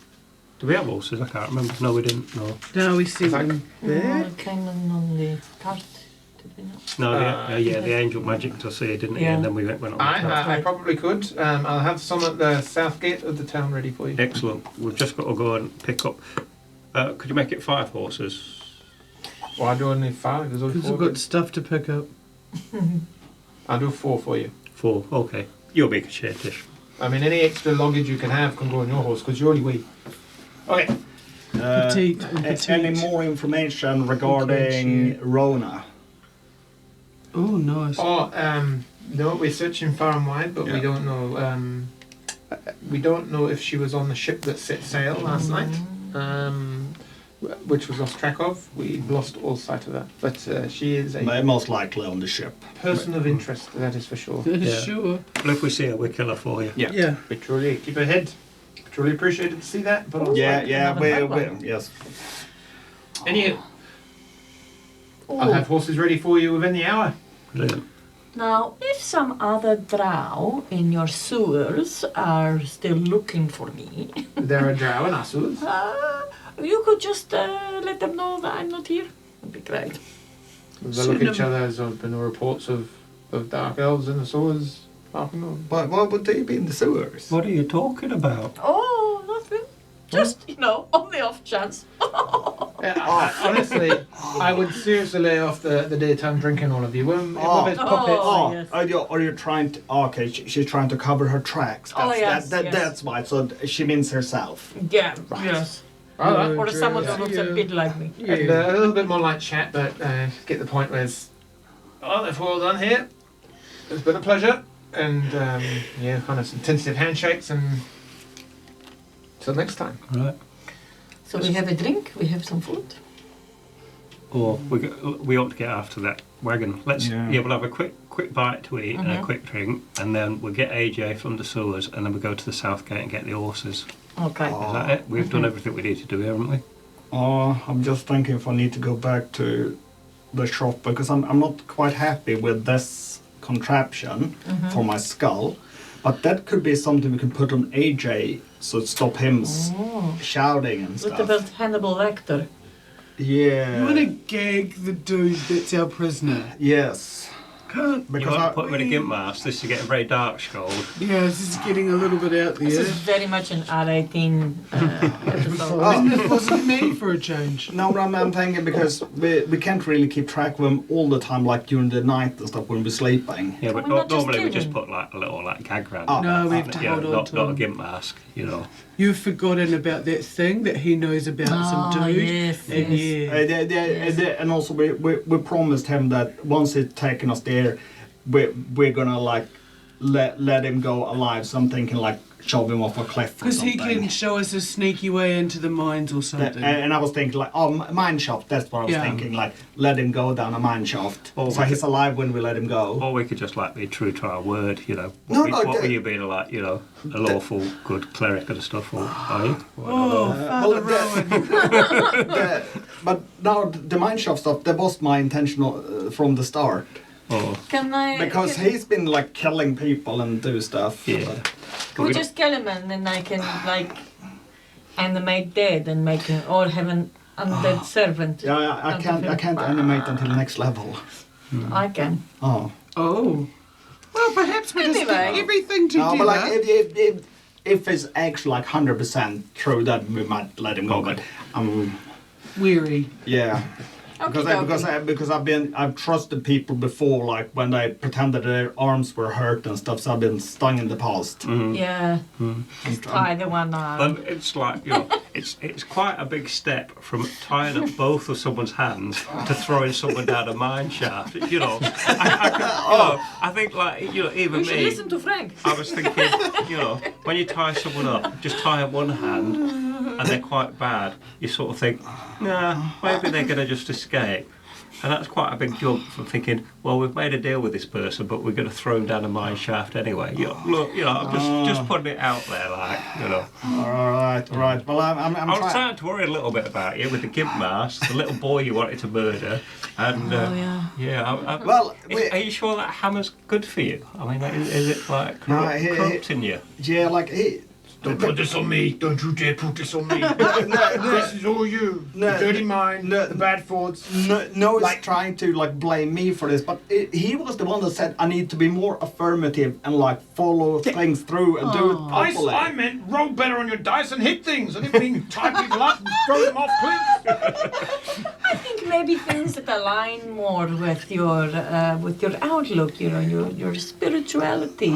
Do we have horses? I can't remember. No, we didn't. No. Now we see Exactly. them No, there. it came in on the cart, did we not? No, Uh, the angel magic us here, didn't he? Yeah. And then we went on the cart. I probably could. I'll have some at the south gate of the town ready for you. Excellent. We've just got to go and pick up. Could you make it 5 horses? Well, I do only 5. There's only Because 4. we've got stuff to pick up. I'll do 4 for you. 4. Okay. You'll make a share dish. I mean, any extra luggage you can have can go on your horse because you only weigh. Okay. Petite and petite. Any more information regarding Rona? Oh, nice. Oh, no, we're searching far and wide, but we Yeah. don't know. We don't know if she was on the ship that set sail last night, which was lost track of. We lost all sight of that. But she is a Most likely on the ship. person of interest, that is for sure. Yeah. Sure. But if we see her, we'll kill her for you. Yeah. We truly keep her head. Truly appreciated to see that. But also, Yeah, like yeah, another bad one. yes. Anywho, I'll have horses ready for you within the hour. Brilliant. Now, if some other drow in your sewers are still looking for me, There are drow and asses. you could just let them know that I'm not here. That'd be great. They look at each other. There's been no reports of dark elves in the sewers. But why would they be in the sewers? What are you talking about? Oh, nothing. Just, on the off chance. Honestly, I would seriously lay off the daytime drinking, all of you. Whether it's puppets. Oh, yes. are you trying to? Okay, she's trying to cover her tracks. Oh, yes, yes. That's why. So she means herself. Yeah, yes. Alright. Or someone who looks a Yeah. bit like me. And a little bit more light chat, but get the point where it's, if we're all done here, it's been a pleasure. And kind of some tentative handshakes and till next time. Right. So we have a drink, we have some food. Or we ought to get after that wagon. We'll have a quick bite to eat and a quick drink, and then we'll get AJ from the sewers, and then we'll go to the south gate and get the horses. Okay. Is that it? We've done everything we need to do here, haven't we? I'm just thinking if I need to go back to the shop because I'm not quite happy with this contraption for my skull. But that could be something we can put on AJ so stop him shouting and What stuff. about Hannibal Lecter? Yeah. You want to gag the dude that's our prisoner? Yes. Can't. You Because want to put him in a gimp mask. This is getting very dark, Scold. Yeah, this is getting a little bit out This there. is very much an R18 episode. And it wasn't me for a change. No, but I'm thinking because we can't really keep track of him all the time, like during the night and stuff when we're sleeping. Yeah, Can but we not just normally we kill just him? put like a little gag round. Oh, it. No, we have to hold on not to a him. gimp mask, You've forgotten about that thing that he knows about some dude. yes, And yes. And also we promised him that once he's taken us there, we're gonna like let him go alive. So I'm thinking like shove him off a cliff or Because something. he can show us a sneaky way into the mines or something. And I was thinking like, mine shaft. That's what I was Yeah. thinking. Like, let him go down a mine shaft. Oh, so we he's could- alive when we let him go. Or we could just like be true to our word, No, What no, were you being like, a lawful good cleric and stuff, or are you? Oh, Father Rowan. But now the mine shaft stuff, that was my intention from the start. Oh, Can I? Because can, he's been like killing people and do stuff. yeah. can we just kill him and then I can like animate dead and make him, or have an undead servant? Yeah, I can't animate until next level. I can. Oh. Oh. Well, perhaps we just Anyway. get everything No, together. but like if it's actually like 100% true, that we might let him go. Okay. But Weary. yeah. Okay, Because I've trusted people before, like when they pretended their arms were hurt and stuff. So I've been stung in the past. Yeah. Just tie the one arm. It's like it's quite a big step from tying up both of someone's hands to throwing someone down a mine shaft. I think like even We should me. listen to Frank. I was thinking, when you tie someone up, just tie up one hand, and they're quite bad. You sort of think, nah, maybe they're going to just escape. And that's quite a big jump from thinking, well, we've made a deal with this person, but we're going to throw him down a mine shaft anyway. I'm just putting it out there, All right. Well, I'm I was trying. starting to worry a little bit about you with the gimp mask, the little boy you wanted to murder, and Well, are you sure that hammer's good for you? I mean, is it like No, corrupting you? Yeah, like Don't put this on me. Don't you dare put this on me. This is all you. No, the dirty mind, no, the bad thoughts. No, it's Like- trying to like blame me for this, but he was the one that said I need to be more affirmative and like follow things through and do it properly. I meant roll better on your dice and hit things. I didn't mean tie people up and throw them off cliffs. I think maybe things that align more with your outlook, you know, your spirituality,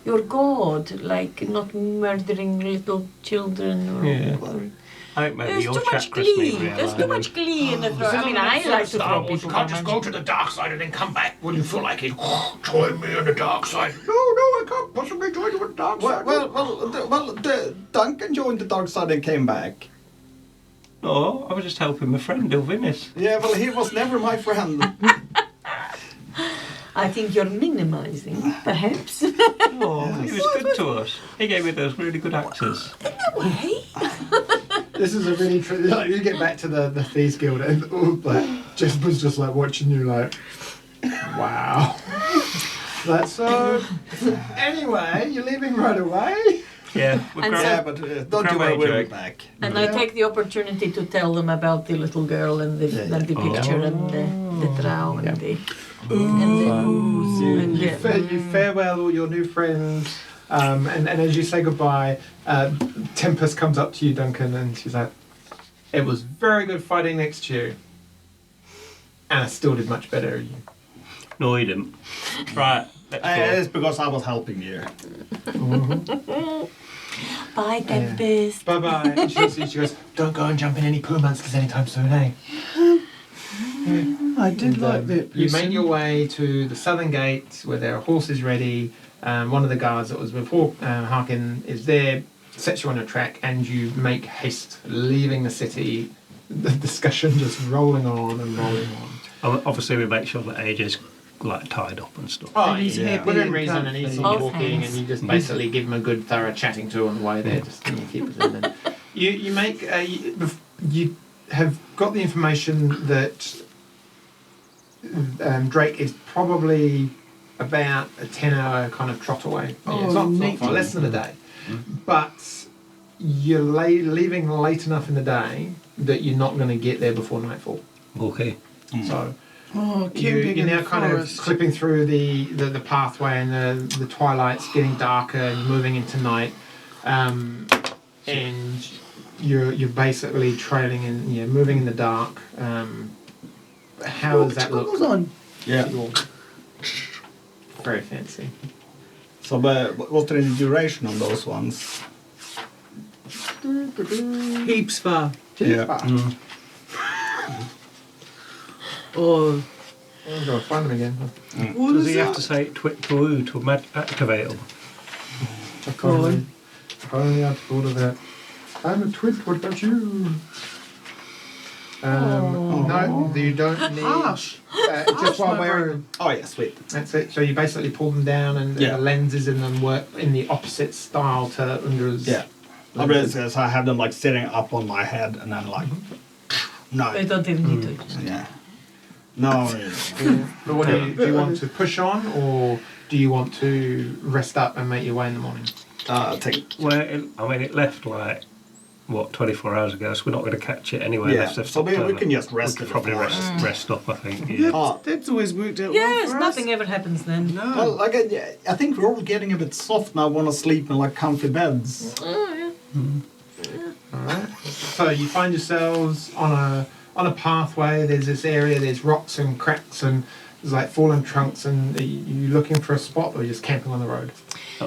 your God, like not murdering little children. Or, Yeah. or I think maybe there's your too much chakras glee. need There's too realigning. much glee in the throw. I mean, I like to throw people. You can't just go to the dark side and then come back when you feel like it. Join me on the dark side. No, I can't possibly join you on the dark side. Duncan joined the dark side and came back. Oh, I was just helping my friend do Venice. Yeah, well, he was never my friend. I think you're minimizing, perhaps. Oh, he was good to us. He gave me those really good actors. Way. This is a really like you get back to the Thieves Guild and like Jess was just like watching you like, wow. That's so. Anyway, you're leaving right away. Yeah, we're And growing- so- Yeah, but don't you Grandma worry joke. back. And I take the opportunity to tell them about the little girl and the picture and the drow and the ooze and You farewell all your new friends, and as you say goodbye, Tempest comes up to you, Duncan, and she's like, "It was very good fighting next to you, and I still did much better than you." No, he didn't. Right, let's go. It's because I was helping you. Bye, Tempest. Bye bye. And she goes, "Don't go and jump in any poo monsters anytime soon, eh?" I did And, like that. you person. make your way to the southern gate where there are horses ready. One of the guards that was before Harkin is there, sets you on a track, and you make haste, leaving the city. The discussion just rolling on and rolling on. Obviously, we make sure that AJ's like tied up and stuff. Oh, And he's happy within and reason, and he's comfy. talking, Oh, and you just basically give him a good thorough chatting to on the way there, just to keep us in. And you make you have got the information that Drake is probably about a 10-hour kind of trot away. Oh, it's not neat. far, less than a day, but you're leaving late enough in the day that you're not going to get there before nightfall. Okay. So. Oh, camping You're in now the kind forest. of clipping through the pathway, and the twilight's getting darker, and you're moving into night, and you're basically trailing in, moving in the dark. How does that look? Goes on. Yeah. Very fancy. So, what's the duration on those ones? Heaps far. Yeah. Oh, I'm going to find them again. what Does is he have that? to say twit to activate them? If Go on. only I'd thought of that. I'm a twit. What about you? No, you don't need. Harsh. Just while my wearing. Oh yeah, sweet. That's it. So you basically pull them down, and Yeah. the lenses in them work in the opposite style to Undra's. Yeah. I mean, so I have them like sitting up on my head, and then like, no. I don't even need to. Yeah. No. But what do you want to push on, or do you want to rest up and make your way in the morning? I think. Well, it left like what 24 hours ago, so we're not going to catch it anyway. Yeah. Unless they've So we stopped can early. just rest We in could the probably forest. rest up, I think. Yeah, Yeah. Oh. that's always worked out Yes, well for us. nothing ever happens then. No. Well, like I think we're all getting a bit soft now. Want to sleep in like comfy beds. Oh, yeah. Alright. So you find yourselves on a pathway. There's this area. There's rocks and cracks and there's like fallen trunks. And you looking for a spot, or just camping on the road?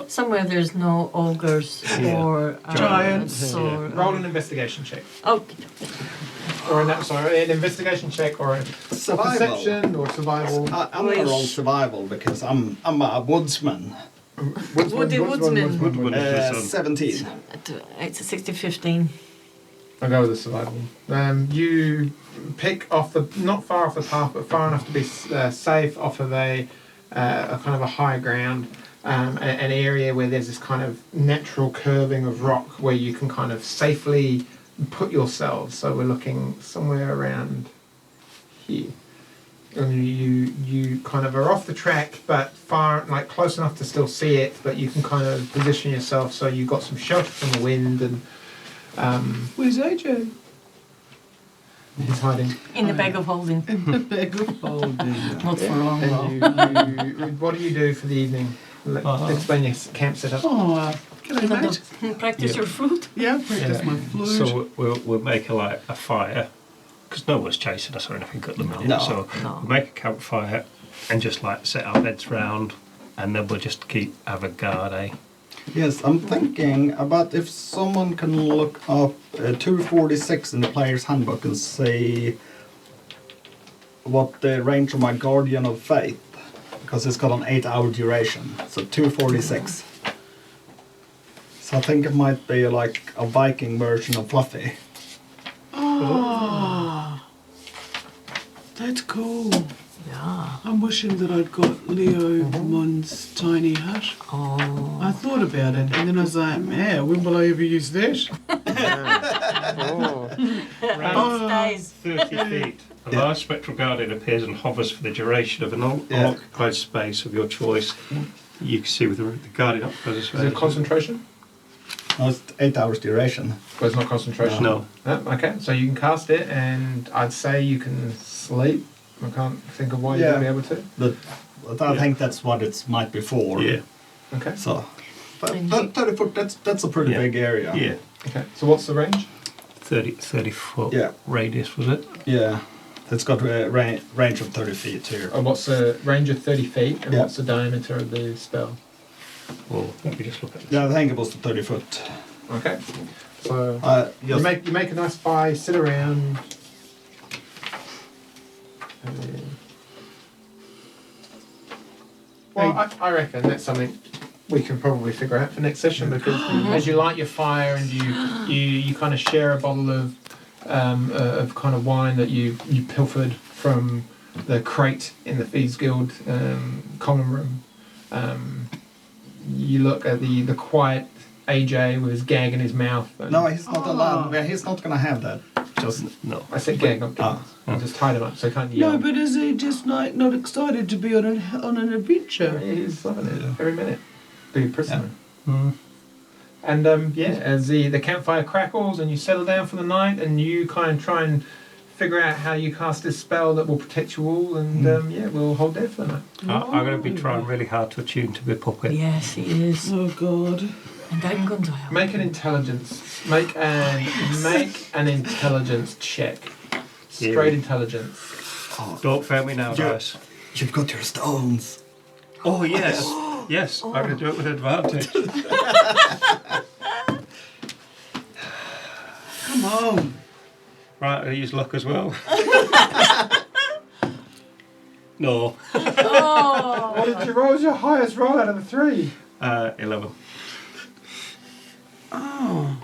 Somewhere there's no ogres Yeah. or Giants. or Roll an investigation check, Okay. or an investigation check, or a Survival. perception, or survival. I'm gonna roll survival because I'm a woodsman. Woody Woodsman. Woodman is the sun. 17. It's a 60-15. I'll go with the survival. You pick off not far off the path, but far enough to be safe off of a kind of a high ground, an area where there's this kind of natural curving of rock where you can kind of safely put yourselves. So we're looking somewhere around here. And you kind of are off the track, but close enough to still see it. But you can kind of position yourself so you've got some shelter from the wind. And Where's AJ? he's hiding. In the bag of holding. In the bag of holding. Not for long though. And what do you do for the evening? Explain your camp setup. Oh, can I mate? Practice your flute. Yeah, practice my flute. So we'll make a fire, because no one's chasing us or anything at the minute. No. So we'll make a campfire and just set our beds round, and then we'll just keep avant-garde. Yes, I'm thinking about if someone can look up 246 in the player's handbook and see what the range of my Guardian of Faith, because it's got an 8-hour duration, so 246. So I think it might be like a Viking version of Fluffy. Oh, that's cool. Yeah. I'm wishing that I'd got Leo Mon's tiny hut. Oh. I thought about it, and then I was like, man, when will I ever use that? It stays. 30 feet. A large spectral guardian appears and hovers for the duration of an unoccupied space of your choice. You can see with the guardian occupies a space. Is it concentration? No, it's 8 hours duration. But it's not concentration. No. Okay, so you can cast it, and I'd say you can sleep. I can't think of why you wouldn't be able to. But I think that's what it might be for. Yeah. Okay. So, but 30 foot, that's a pretty big area. Yeah. Okay. So what's the range? 30 foot Yeah. radius, was it? Yeah. It's got a range of 30 feet here. And what's the range of 30 feet, and Yeah. what's the diameter of the spell? Well, let me just look at this. Yeah, I think it was the 30 foot. Okay. So Yes. you make a nice fire, sit around. Well, I reckon that's something we can probably figure out for next session, because as you light your fire and you kind of share a bottle of kind of wine that you pilfered from the crate in the Thieves Guild common room. You look at the quiet AJ with his gag in his mouth. And No, he's not allowed. Well, he's not going to have that. Just No. I said gag, not gag. I just tied him up so he can't yell. No, but is he just like not excited to be on an adventure? He's loving it every minute. Be a prisoner. Mm. And as the campfire crackles and you settle down for the night, and you kind of try and figure out how you cast this spell that will protect you all, and we'll hold there for the night. I'm going to be trying really hard to attune to the puppet. Yes, he is. Oh God. And I'm going to help. Make an intelligence. Make an intelligence check. Straight intelligence. Don't fail me now, guys. You've got your stones. Oh, yes. Yes, I'm going to do it with advantage. Come on. Right, I use luck as well. No. Oh. What did you roll? What was your highest roll out of the 3? 11. Oh.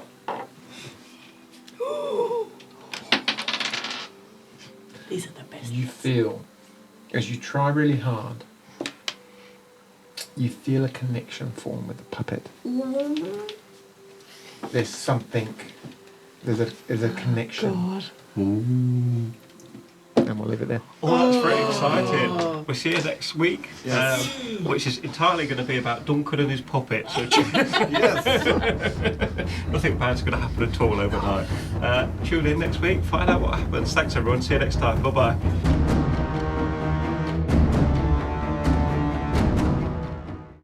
These are the best. You feel, as you try really hard, you feel a connection form with the puppet. There's something. There's a connection. God. And we'll leave it there. Oh, that's very exciting. We'll see you next week, Yes. which is entirely going to be about Duncan and his puppet. So Yes. nothing bad's going to happen at all overnight. Tune in next week, find out what happens. Thanks everyone, see you next time. Bye bye.